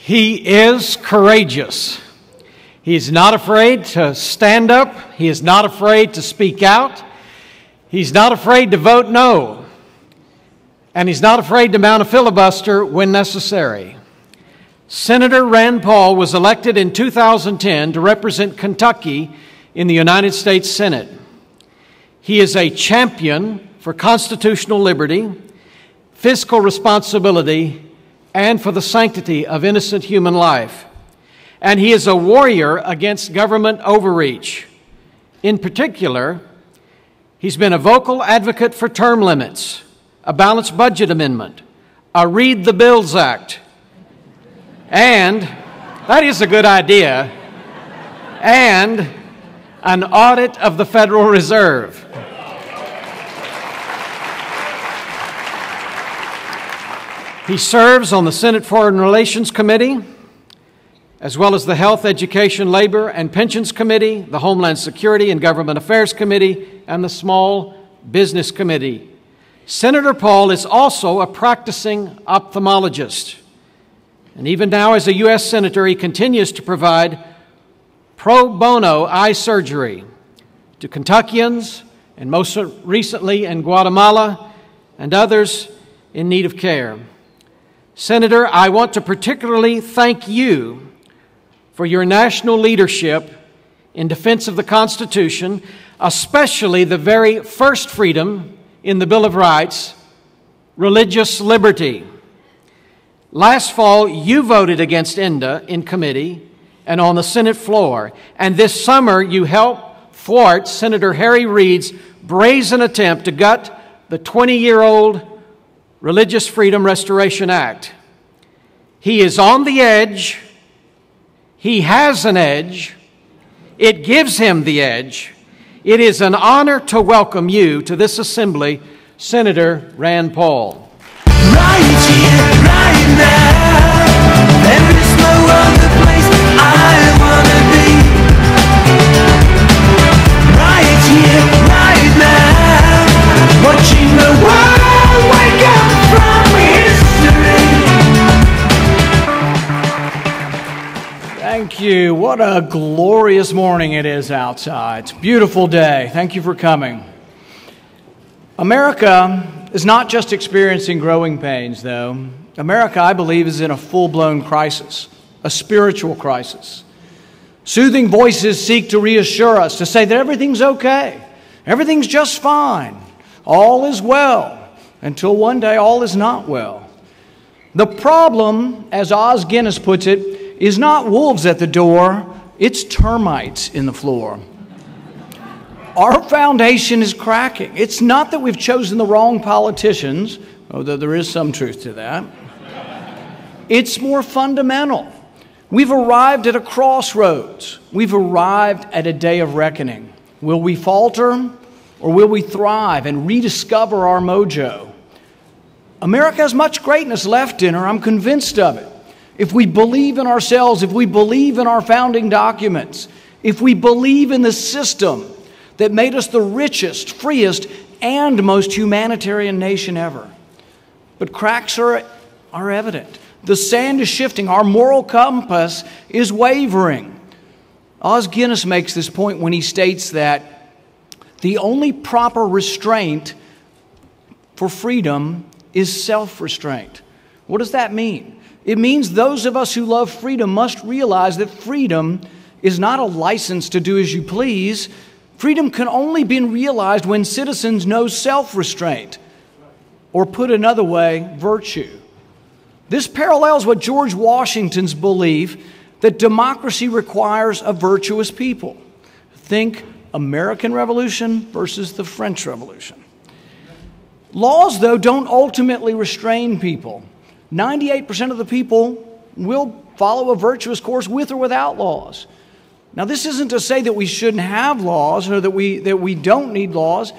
He is courageous. He is not afraid to stand up. He is not afraid to speak out. He's not afraid to vote no. And he's not afraid to mount a filibuster when necessary. Senator Rand Paul was elected in 2010 to represent Kentucky in the United States Senate. He is a champion for constitutional liberty, fiscal responsibility, and for the sanctity of innocent human life. And he is a warrior against government overreach. In particular, he's been a vocal advocate for term limits, a balanced budget amendment, a Read the Bills Act, and, that is a good idea, and an audit of the Federal Reserve. He serves on the Senate Foreign Relations Committee, as well as the Health, Education, Labor, and Pensions Committee, the Homeland Security and Government Affairs Committee, and the Small Business Committee. Senator Paul is also a practicing ophthalmologist. And even now, as a U.S. Senator, he continues to provide pro bono eye surgery to Kentuckians, and most recently in Guatemala, and others in need of care. Senator, I want to particularly thank you for your national leadership in defense of the Constitution, especially the very first freedom in the Bill of Rights, religious liberty. Last fall, you voted against ENDA in committee and on the Senate floor, and this summer you helped thwart Senator Harry Reid's brazen attempt to gut the 20-year-old Religious Freedom Restoration Act. He is on the edge. He has an edge. It gives him the edge. It is an honor to welcome you to this assembly, Senator Rand Paul. Right here, right now, there is no other place I want to be. Right here, right now, watching the world wake up from history. Thank you. What a glorious morning it is outside. It's a beautiful day. Thank you for coming. America is not just experiencing growing pains, though. America, I believe, is in a full-blown crisis, a spiritual crisis. Soothing voices seek to reassure us, to say that everything's okay, everything's just fine, all is well, until one day all is not well. The problem, as Os Guinness puts it, is not wolves at the door, it's termites in the floor. Our foundation is cracking. It's not that we've chosen the wrong politicians, although there is some truth to that. It's more fundamental. We've arrived at a crossroads. We've arrived at a day of reckoning. Will we falter or will we thrive and rediscover our mojo? America has much greatness left in her. I'm convinced of it. If we believe in ourselves, if we believe in our founding documents, if we believe in the system that made us the richest, freest, and most humanitarian nation ever. But cracks are evident. The sand is shifting. Our moral compass is wavering. Os Guinness makes this point when he states that the only proper restraint for freedom is self-restraint. What does that mean? It means those of us who love freedom must realize that freedom is not a license to do as you please. Freedom can only be realized when citizens know self-restraint, or put another way, virtue. This parallels what George Washington's belief that democracy requires a virtuous people. Think American Revolution versus the French Revolution. Laws, though, don't ultimately restrain people. 98% of the people will follow a virtuous course with or without laws. Now, this isn't to say that we shouldn't have laws or that we don't need laws,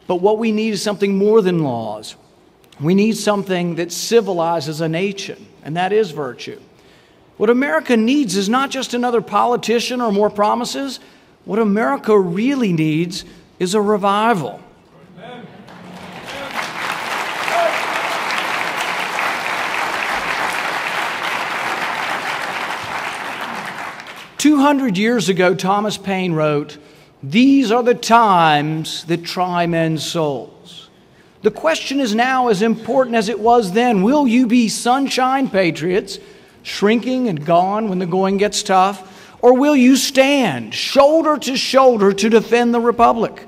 but what we need is something more than laws. We need something that civilizes a nation, and that is virtue. What America needs is not just another politician or more promises. What America really needs is a revival. 200 years ago, Thomas Paine wrote, "These are the times that try men's souls." The question is now as important as it was then. Will you be sunshine patriots, shrinking and gone when the going gets tough? Or will you stand shoulder to shoulder to defend the Republic?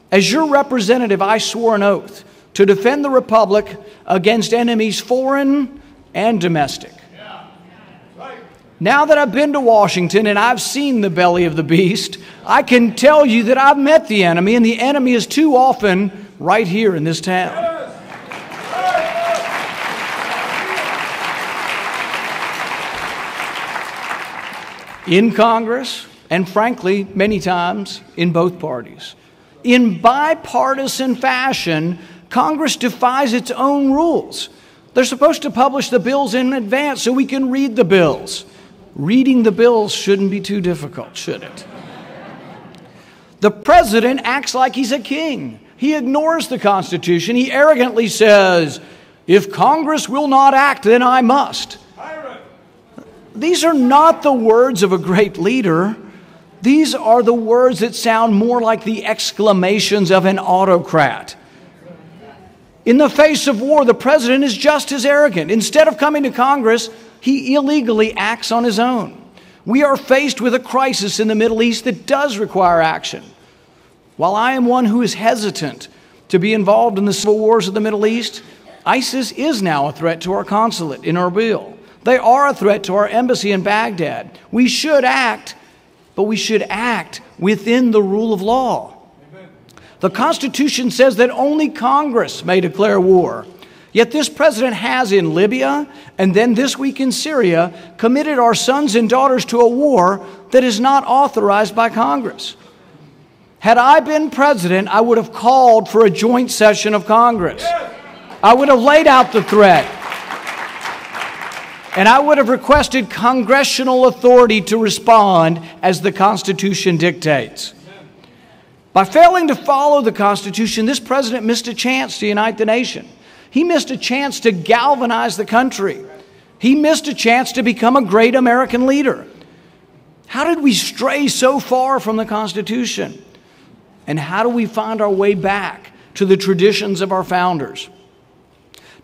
As your representative, I swore an oath to defend the Republic against enemies foreign and domestic. Now that I've been to Washington and I've seen the belly of the beast, I can tell you that I've met the enemy, and the enemy is too often right here in this town. In Congress, and frankly, many times in both parties. In bipartisan fashion, Congress defies its own rules. They're supposed to publish the bills in advance so we can read the bills. Reading the bills shouldn't be too difficult, should it? The president acts like he's a king. He ignores the Constitution. He arrogantly says, "If Congress will not act, then I must." These are not the words of a great leader. These are the words that sound more like the exclamations of an autocrat. In the face of war, the president is just as arrogant. Instead of coming to Congress, he illegally acts on his own. We are faced with a crisis in the Middle East that does require action. While I am one who is hesitant to be involved in the civil wars of the Middle East, ISIS is now a threat to our consulate in Erbil. They are a threat to our embassy in Baghdad. We should act, but we should act within the rule of law. The Constitution says that only Congress may declare war. Yet this president has in Libya, and then this week in Syria, committed our sons and daughters to a war that is not authorized by Congress. Had I been president, I would have called for a joint session of Congress. I would have laid out the threat. And I would have requested congressional authority to respond as the Constitution dictates. By failing to follow the Constitution, this president missed a chance to unite the nation. He missed a chance to galvanize the country. He missed a chance to become a great American leader. How did we stray so far from the Constitution? And how do we find our way back to the traditions of our founders?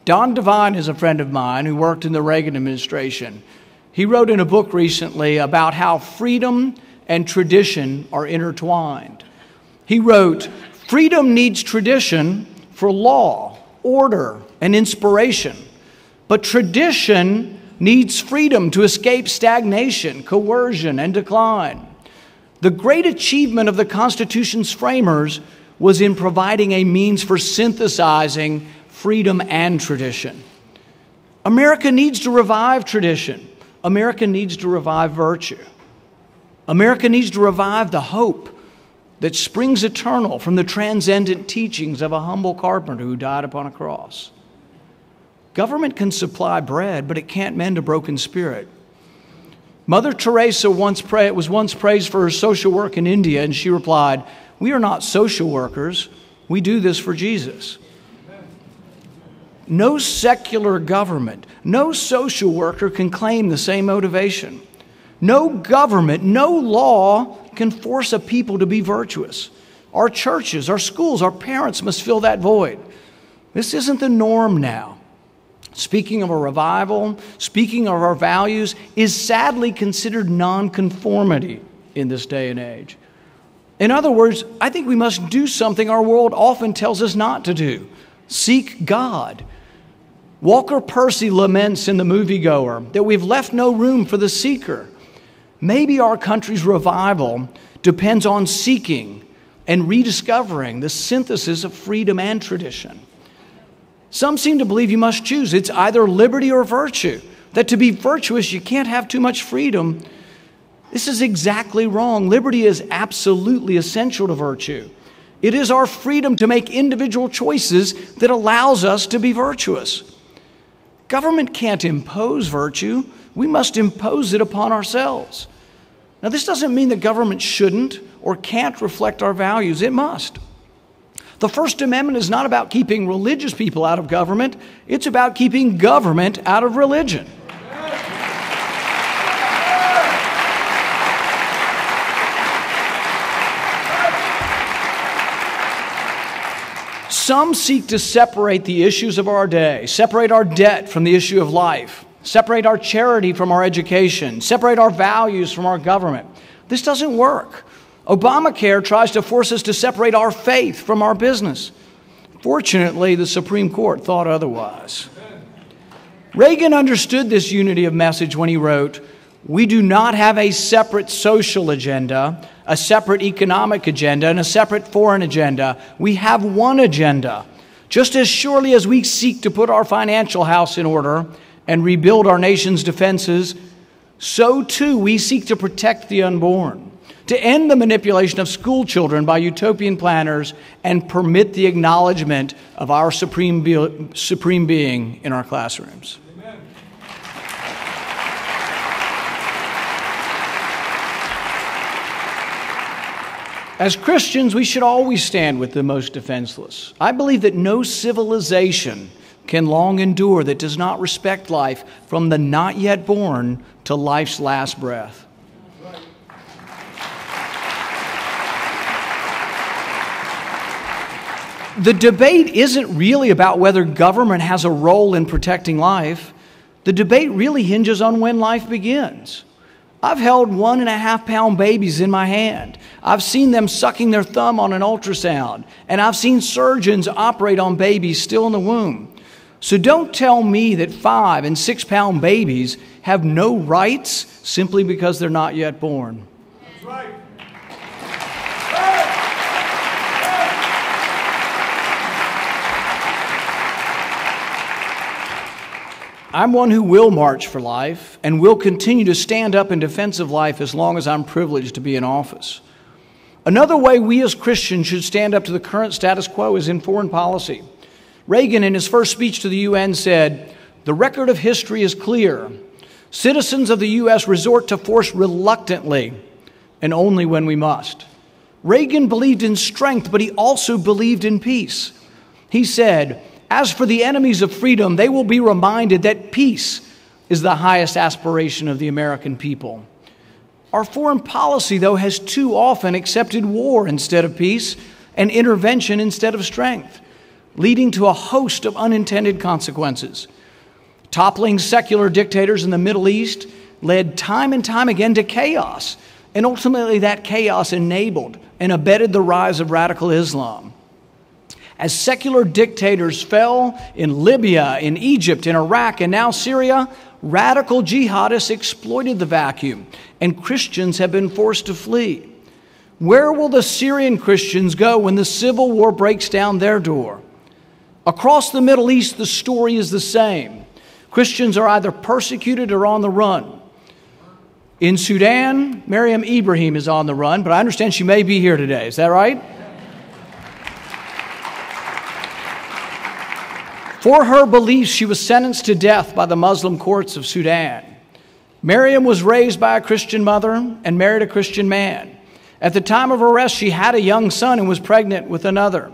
Don Devine is a friend of mine who worked in the Reagan administration. He wrote in a book recently about how freedom and tradition are intertwined. He wrote, "Freedom needs tradition for law, order, and inspiration. But tradition needs freedom to escape stagnation, coercion, and decline." The great achievement of the Constitution's framers was in providing a means for synthesizing freedom and tradition. America needs to revive tradition. America needs to revive virtue. America needs to revive the hope that springs eternal from the transcendent teachings of a humble carpenter who died upon a cross. Government can supply bread, but it can't mend a broken spirit. Mother Teresa was once praised for her social work in India, and she replied, "We are not social workers. We do this for Jesus." No secular government, no social worker can claim the same motivation. No government, no law can force a people to be virtuous. Our churches, our schools, our parents must fill that void. This isn't the norm now. Speaking of a revival, speaking of our values, is sadly considered nonconformity in this day and age. In other words, I think we must do something our world often tells us not to do. Seek God. Walker Percy laments in The Moviegoer that we've left no room for the seeker. Maybe our country's revival depends on seeking and rediscovering the synthesis of freedom and tradition. Some seem to believe you must choose. It's either liberty or virtue. That to be virtuous, you can't have too much freedom. This is exactly wrong. Liberty is absolutely essential to virtue. It is our freedom to make individual choices that allows us to be virtuous. Government can't impose virtue. We must impose it upon ourselves. Now, this doesn't mean that government shouldn't or can't reflect our values. It must. The First Amendment is not about keeping religious people out of government. It's about keeping government out of religion. Some seek to separate the issues of our day, separate our debt from the issue of life, separate our charity from our education, separate our values from our government. This doesn't work. Obamacare tries to force us to separate our faith from our business. Fortunately, the Supreme Court thought otherwise. Reagan understood this unity of message when he wrote, "We do not have a separate social agenda, a separate economic agenda, and a separate foreign agenda. We have one agenda. Just as surely as we seek to put our financial house in order and rebuild our nation's defenses, so too we seek to protect the unborn, to end the manipulation of school children by utopian planners, and permit the acknowledgement of our supreme being in our classrooms." Amen. As Christians, we should always stand with the most defenseless. I believe that no civilization can long endure that does not respect life from the not yet born to life's last breath. The debate isn't really about whether government has a role in protecting life. The debate really hinges on when life begins. I've held 1.5-pound babies in my hand. I've seen them sucking their thumb on an ultrasound, and I've seen surgeons operate on babies still in the womb. So don't tell me that 5- and 6-pound babies have no rights simply because they're not yet born. That's right. I'm one who will march for life and will continue to stand up in defense of life as long as I'm privileged to be in office. Another way we as Christians should stand up to the current status quo is in foreign policy. Reagan, in his first speech to the UN, said, "The record of history is clear. Citizens of the U.S. resort to force reluctantly and only when we must." Reagan believed in strength, but he also believed in peace. He said, "As for the enemies of freedom, they will be reminded that peace is the highest aspiration of the American people." Our foreign policy, though, has too often accepted war instead of peace and intervention instead of strength, leading to a host of unintended consequences. Toppling secular dictators in the Middle East led time and time again to chaos, and ultimately that chaos enabled and abetted the rise of radical Islam. As secular dictators fell in Libya, in Egypt, in Iraq, and now Syria, radical jihadists exploited the vacuum, and Christians have been forced to flee. Where will the Syrian Christians go when the civil war breaks down their door? Across the Middle East, the story is the same. Christians are either persecuted or on the run. In Sudan, Miriam Ibrahim is on the run, but I understand she may be here today. Is that right? For her beliefs, she was sentenced to death by the Muslim courts of Sudan. Miriam was raised by a Christian mother and married a Christian man. At the time of her arrest, she had a young son and was pregnant with another.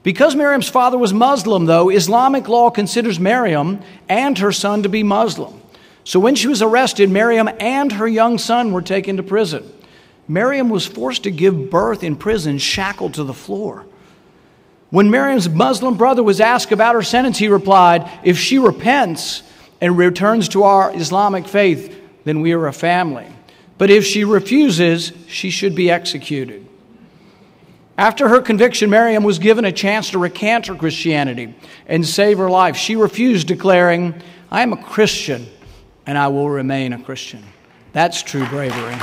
Because Miriam's father was Muslim, though, Islamic law considers Miriam and her son to be Muslim. So when she was arrested, Miriam and her young son were taken to prison. Miriam was forced to give birth in prison, shackled to the floor. When Miriam's Muslim brother was asked about her sentence, he replied, "If she repents and returns to our Islamic faith, then we are a family. But if she refuses, she should be executed." After her conviction, Miriam was given a chance to recant her Christianity and save her life. She refused, declaring, "I am a Christian and I will remain a Christian." That's true bravery.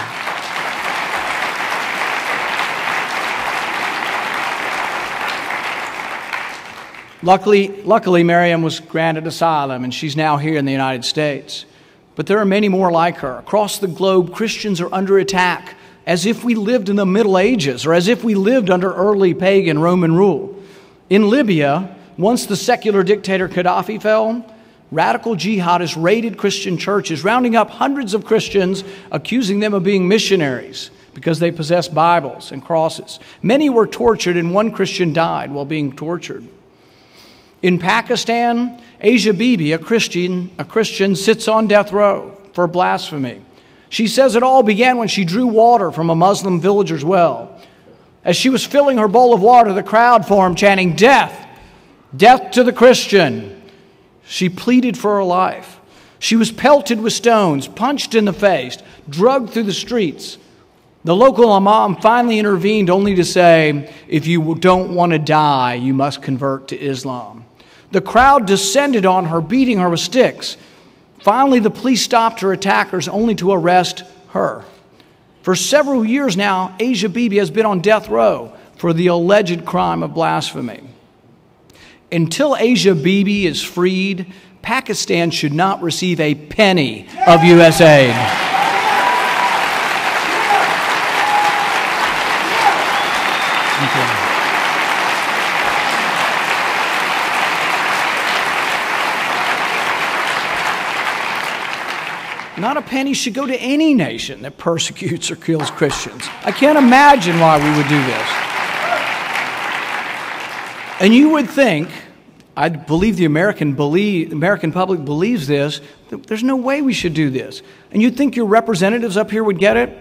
Luckily, Miriam was granted asylum, and she's now here in the United States. But there are many more like her. Across the globe, Christians are under attack as if we lived in the Middle Ages or as if we lived under early pagan Roman rule. In Libya, once the secular dictator Gaddafi fell, radical jihadists raided Christian churches, rounding up hundreds of Christians, accusing them of being missionaries because they possessed Bibles and crosses. Many were tortured, and one Christian died while being tortured. In Pakistan, Asia Bibi, a Christian, sits on death row for blasphemy. She says it all began when she drew water from a Muslim villager's well. As she was filling her bowl of water, the crowd formed, chanting, "Death! Death to the Christian!" She pleaded for her life. She was pelted with stones, punched in the face, drugged through the streets. The local imam finally intervened, only to say, "If you don't want to die, you must convert to Islam." The crowd descended on her, beating her with sticks. Finally, the police stopped her attackers, only to arrest her. For several years now, Asia Bibi has been on death row for the alleged crime of blasphemy. Until Asia Bibi is freed, Pakistan should not receive a penny of U.S. aid. Not a penny should go to any nation that persecutes or kills Christians. I can't imagine why we would do this. And you would think, I believe the American public believes this, that there's no way we should do this. And you'd think your representatives up here would get it,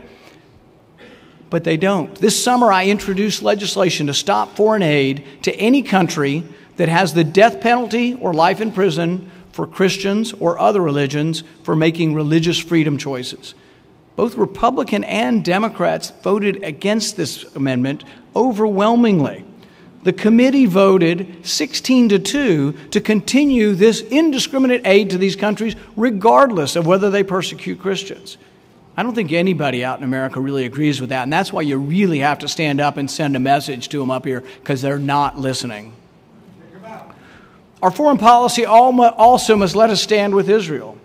but they don't. This summer I introduced legislation to stop foreign aid to any country that has the death penalty or life in prison for Christians or other religions for making religious freedom choices. Both Republican and Democrats voted against this amendment overwhelmingly. The committee voted 16-2 to continue this indiscriminate aid to these countries regardless of whether they persecute Christians. I don't think anybody out in America really agrees with that, and that's why you really have to stand up and send a message to them up here, because they're not listening. Our foreign policy also must let us stand with Israel.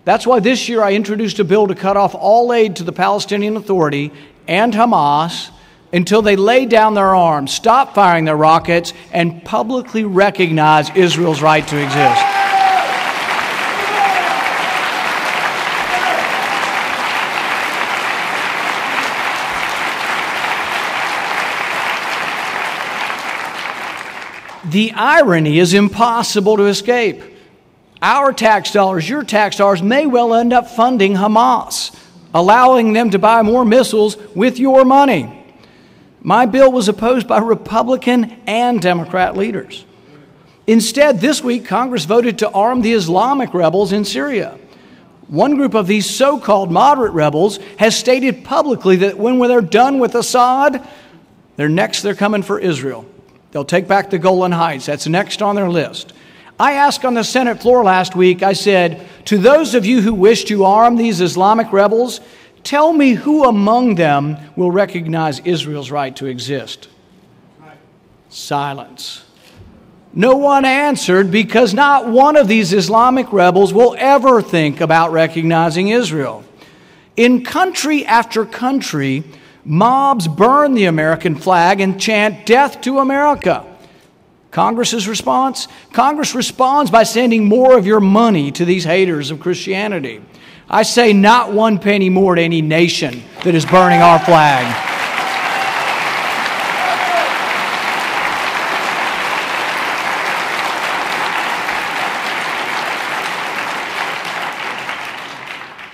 That's why this year I introduced a bill to cut off all aid to the Palestinian Authority and Hamas until they lay down their arms, stop firing their rockets, and publicly recognize Israel's right to exist. The irony is impossible to escape. Our tax dollars, your tax dollars, may well end up funding Hamas, allowing them to buy more missiles with your money. My bill was opposed by Republican and Democrat leaders. Instead, this week, Congress voted to arm the Islamic rebels in Syria. One group of these so-called moderate rebels has stated publicly that when they're done with Assad, they're coming for Israel. They'll take back the Golan Heights. That's next on their list. I asked on the Senate floor last week, I said, to those of you who wish to arm these Islamic rebels, tell me who among them will recognize Israel's right to exist. Silence. No one answered, because not one of these Islamic rebels will ever think about recognizing Israel. In country after country, mobs burn the American flag and chant, "Death to America." Congress's response? Congress responds by sending more of your money to these haters of Christianity. I say not one penny more to any nation that is burning our flag.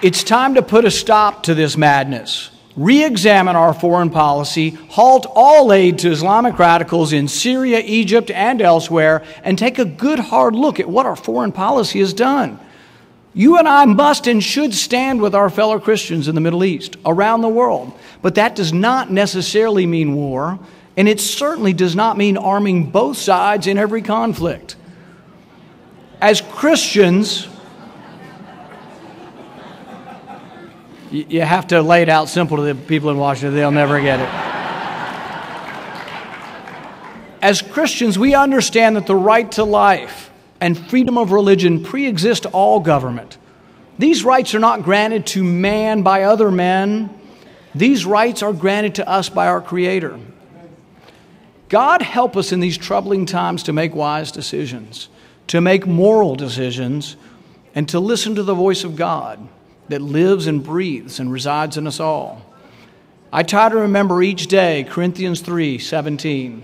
It's time to put a stop to this madness. Re-examine our foreign policy, halt all aid to Islamic radicals in Syria, Egypt, and elsewhere, and take a good hard look at what our foreign policy has done. You and I must and should stand with our fellow Christians in the Middle East, around the world. But that does not necessarily mean war, and it certainly does not mean arming both sides in every conflict. As Christians, you have to lay it out simple to the people in Washington. They'll never get it. As Christians, we understand that the right to life and freedom of religion pre-exist all government. These rights are not granted to man by other men. These rights are granted to us by our Creator. God help us in these troubling times to make wise decisions, to make moral decisions, and to listen to the voice of God that lives and breathes and resides in us all. I try to remember each day Corinthians 3:17.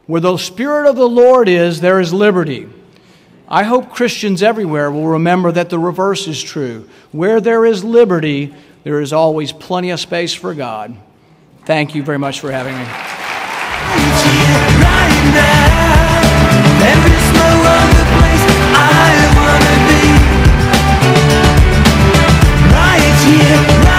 Where the Spirit of the Lord is, there is liberty. I hope Christians everywhere will remember that the reverse is true. Where there is liberty, there is always plenty of space for God. Thank you very much for having me. Reaching